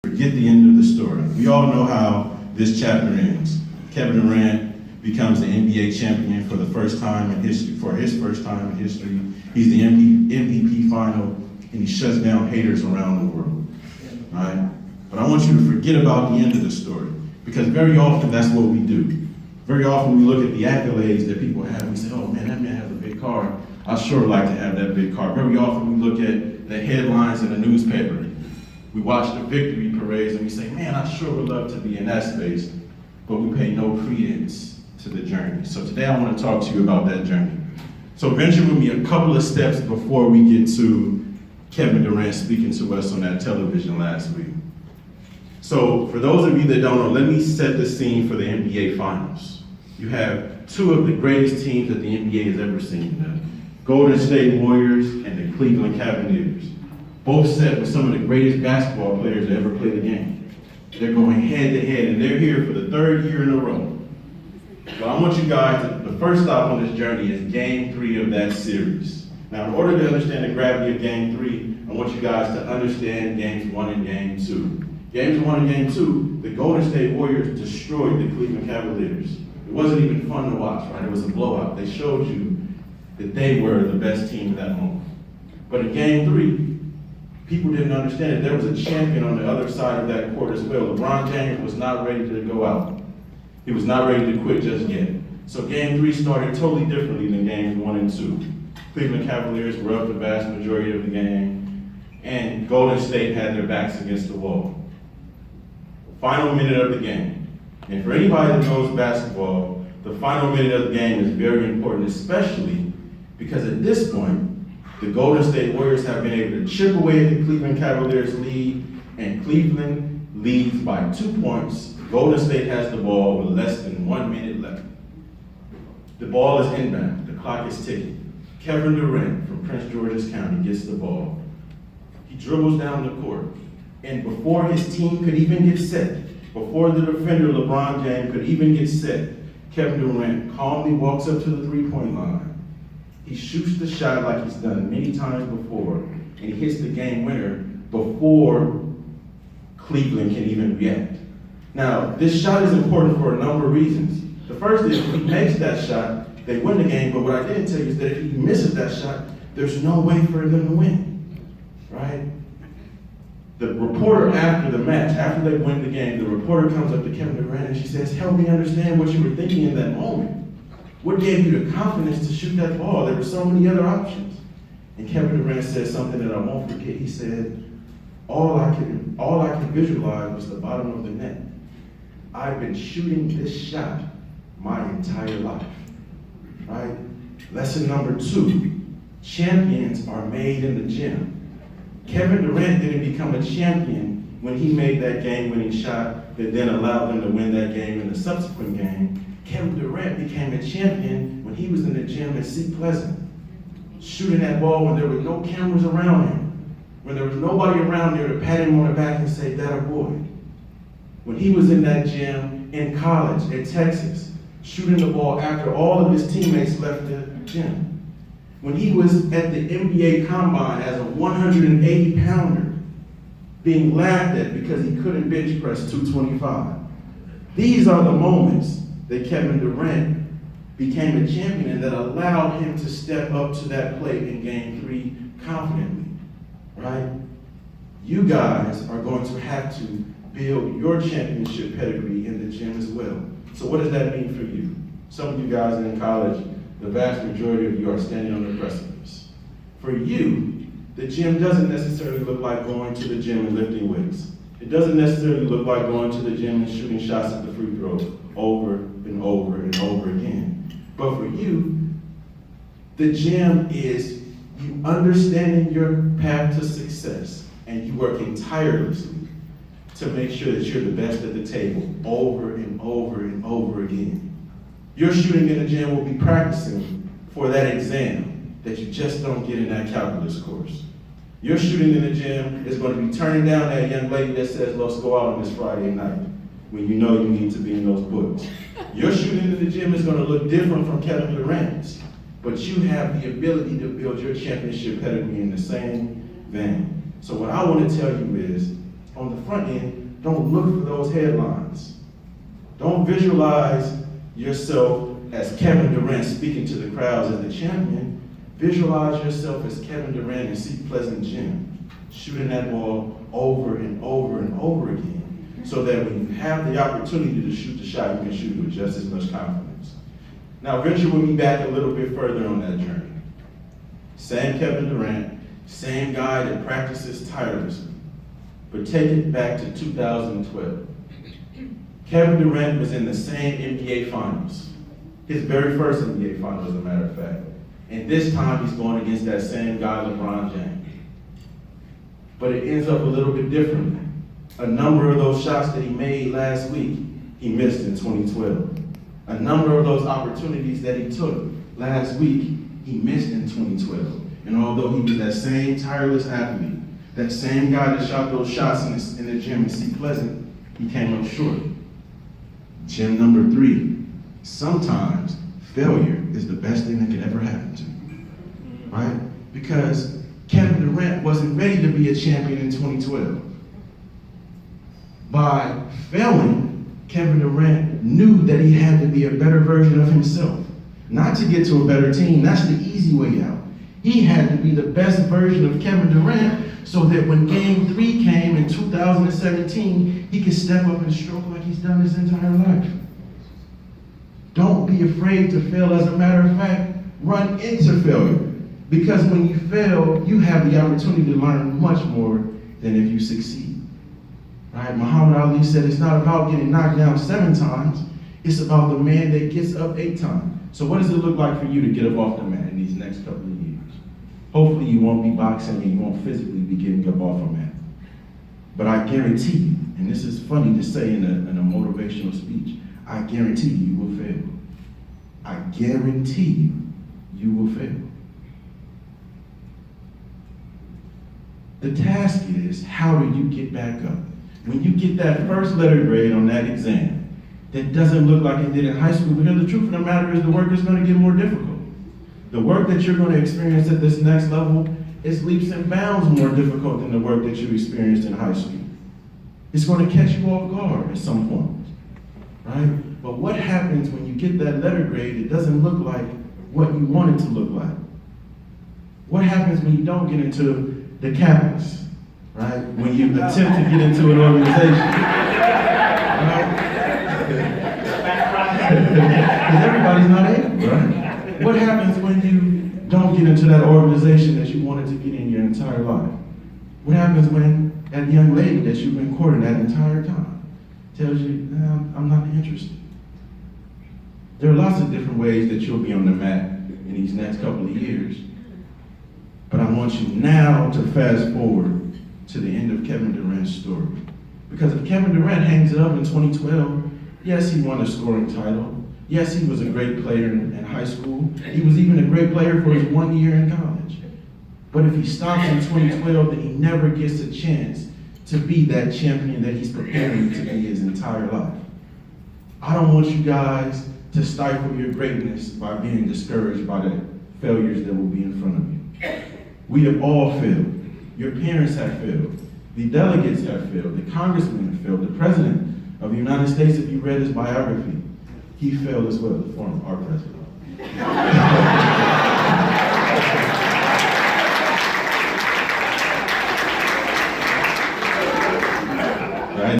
Forget the end of the story. We all know how this chapter ends. Kevin Durant becomes the NBA champion for the first time in history, for his first time in history. He's the MVP final, and he shuts down haters around the world, right? But I want you to forget about the end of the story, because very often that's what we do. Very often we look at the accolades that people have, and we say, oh man, that man has a big car. I'd sure like to have that big car. Very often we look at the headlines in the newspaper. We watch the victory parades and we say, man, I sure would love to be in that space, but we pay no credence to the journey. So today I want to talk to you about that journey. So venture with me a couple of steps before we get to Kevin Durant speaking to us on that television last week. So for those of you that don't know, let me set the scene for the NBA Finals. You have two of the greatest teams that the NBA has ever seen, the Golden State Warriors and the Cleveland Cavaliers. Both set with some of the greatest basketball players that ever played the game. They're going head to head, and they're here for the third year in a row. Well, I want you guys to, the first stop on this journey is Game 3 of that series. Now, in order to understand the gravity of Game 3, I want you guys to understand Games 1 and Game 2. Games 1 and Game 2, the Golden State Warriors destroyed the Cleveland Cavaliers. It wasn't even fun to watch, right? It was a blowout. They showed you that they were the best team at that moment. But in Game 3, people didn't understand it. There was a champion on the other side of that court as well. LeBron James was not ready to go out. He was not ready to quit just yet. So Game 3 started totally differently than Games 1 and 2. Cleveland Cavaliers were up the vast majority of the game, and Golden State had their backs against the wall. Final minute of the game. And for anybody that knows basketball, the final minute of the game is very important, especially because at this point, the Golden State Warriors have been able to chip away at the Cleveland Cavaliers lead, and Cleveland leads by 2 points. Golden State has the ball with less than 1 minute left. The ball is inbound, the clock is ticking. Kevin Durant from Prince George's County gets the ball. He dribbles down the court, and before his team could even get set, before the defender LeBron James could even get set, Kevin Durant calmly walks up to the three-point line. He shoots the shot like he's done many times before, and he hits the game winner before Cleveland can even react. Now, this shot is important for a number of reasons. The first is if he makes that shot, they win the game, but what I didn't tell you is that if he misses that shot, there's no way for them to win, right? The reporter after the match, after they win the game, the reporter comes up to Kevin Durant and she says, help me understand what you were thinking in that moment. What gave you the confidence to shoot that ball? There were so many other options. And Kevin Durant said something that I won't forget. He said, all I could visualize was the bottom of the net. I've been shooting this shot my entire life, right? Lesson number 2, champions are made in the gym. Kevin Durant didn't become a champion when he made that game-winning shot that then allowed them to win that game in the subsequent game. Kevin Durant became a champion when he was in the gym at Seat Pleasant, shooting that ball when there were no cameras around him, when there was nobody around there to pat him on the back and say, that a boy. When he was in that gym in college at Texas, shooting the ball after all of his teammates left the gym. When he was at the NBA Combine as a 180-pounder, being laughed at because he couldn't bench press 225. These are the moments that Kevin Durant became a champion and that allowed him to step up to that plate in Game 3 confidently, right? You guys are going to have to build your championship pedigree in the gym as well. So what does that mean for you? Some of you guys in college, the vast majority of you are standing on the precipice. For you, the gym doesn't necessarily look like going to the gym and lifting weights. It doesn't necessarily look like going to the gym and shooting shots at the free throw over and over and over again. But for you, the gym is you understanding your path to success and you working tirelessly to make sure that you're the best at the table over and over and over again. Your shooting in the gym will be practicing for that exam that you just don't get in that calculus course. Your shooting in the gym is going to be turning down that young lady that says, let's go out on this Friday night, when you know you need to be in those books. Your shooting in the gym is going to look different from Kevin Durant's, but you have the ability to build your championship pedigree in the same vein. So what I want to tell you is, on the front end, don't look for those headlines. Don't visualize yourself as Kevin Durant speaking to the crowds as the champion. Visualize yourself as Kevin Durant in Seat Pleasant Gym, shooting that ball over and over and over again, so that when you have the opportunity to shoot the shot, you can shoot it with just as much confidence. Now venture with me back a little bit further on that journey. Same Kevin Durant, same guy that practices tirelessly, but take it back to 2012. Kevin Durant was in the same NBA Finals, his very first NBA Finals, as a matter of fact. And this time he's going against that same guy, LeBron James. But it ends up a little bit differently. A number of those shots that he made last week, he missed in 2012. A number of those opportunities that he took last week, he missed in 2012. And although he was that same tireless athlete, that same guy that shot those shots in the gym in Seat Pleasant, he came up short. Gym number 3, sometimes failure is the best thing that could ever happen to you, right? Because Kevin Durant wasn't ready to be a champion in 2012. By failing, Kevin Durant knew that he had to be a better version of himself. Not to get to a better team, that's the easy way out. He had to be the best version of Kevin Durant so that when game 3 came in 2017, he could step up and stroke like he's done his entire life. Don't be afraid to fail. As a matter of fact, run into failure. Because when you fail, you have the opportunity to learn much more than if you succeed. Right? Muhammad Ali said it's not about getting knocked down 7 times, it's about the man that gets up 8 times. So what does it look like for you to get up off the mat in these next couple of years? Hopefully you won't be boxing and you won't physically be getting up off a mat. But I guarantee you, and this is funny to say in a motivational speech, I guarantee you will fail. I guarantee you will fail. The task is, how do you get back up? When you get that first letter grade on that exam, that doesn't look like it did in high school, because the truth of the matter is the work is going to get more difficult. The work that you're going to experience at this next level is leaps and bounds more difficult than the work that you experienced in high school. It's going to catch you off guard at some point, right? But what happens when you get that letter grade, it doesn't look like what you want it to look like? What happens when you don't get into the campus, right? When you attempt to get into an organization, right? Because everybody's not able, right? What happens when you don't get into that organization that you wanted to get in your entire life? What happens when that young lady that you've been courting that entire time tells you, nah, I'm not interested? There are lots of different ways that you'll be on the mat in these next couple of years. But I want you now to fast forward to the end of Kevin Durant's story. Because if Kevin Durant hangs it up in 2012, yes, he won a scoring title. Yes, he was a great player in high school. He was even a great player for his 1 year in college. But if he stops in 2012, then he never gets a chance to be that champion that he's preparing to be his entire life. I don't want you guys to stifle your greatness by being discouraged by the failures that will be in front of you. We have all failed. Your parents have failed. The delegates have failed. The congressmen have failed. The president of the United States, if you read his biography, he failed as well, our president.